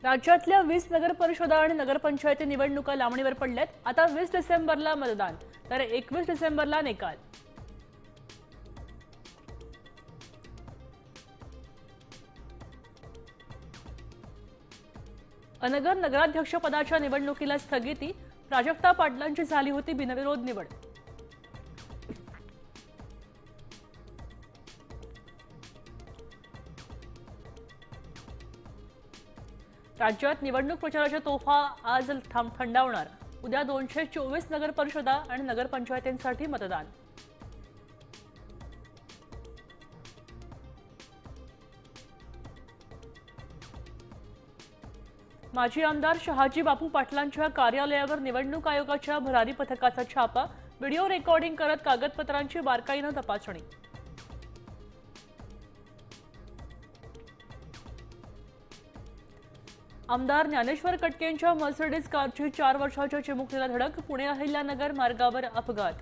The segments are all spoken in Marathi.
राज्यातल्या 20 नगर परिषदा आणि नगरपंचायती निवडणुका लांबणीवर पडल्यात। आता 20 डिसेंबरला मतदान तर 21 डिसेंबरला निकाल। अनगर नगराध्यक्ष पदाच्या निवडणुकीला स्थगिती। प्राजक्ता पाटलांची झाली होती बिनविरोध निवड। राज्यात निवडणूक प्रचाराच्या तोफा आज थंडावणार। उद्या 224 नगर परिषदा आणि नगरपंचायतींसाठी मतदान। माजी आमदार शहाजी बापू पाटलांच्या कार्यालयावर निवडणूक आयोगाच्या भरारी पथकाचा छापा। व्हिडिओ रेकॉर्डिंग करत कागदपत्रांची बारकाईने तपासणी। आमदार ज्ञानेश्वर कटकेंच्या मर्सिडीज कारची 4 वर्षाच्या चिमुकलीला धडक। पुणे अहिल्यानगर मार्गावर अपघात।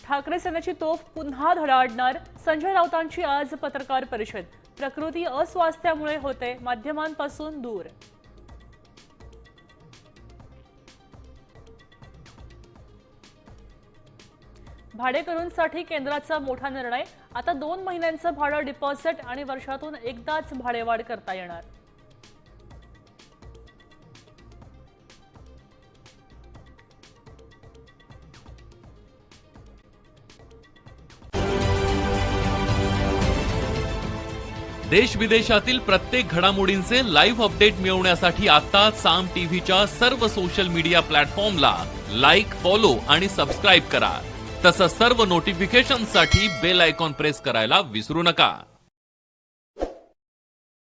ठाकरे सेनेची तोफ पुन्हा धडाडणार। संजय राऊतांची आज पत्रकार परिषद। प्रकृती अस्वास्थ्यामुळे होते माध्यमांपासून दूर। भाडेकरूंसाठी केंद्राचा मोठा निर्णय। आता 2 महिन्यांचं भाडं डिपॉझिट आणि वर्षातून एकदाच भाडेवाढ करता येणार। देश विदेशातील प्रत्येक घडामोडींचे लाईव्ह अपडेट मिळवण्यासाठी आता साम टीव्हीच्या सर्व सोशल मीडिया प्लॅटफॉर्मला लाईक, फॉलो आणि सबस्क्राईब करा। तसंच सर्व नोटिफिकेशनसाठी बेल आयकॉन प्रेस करायला विसरू नका।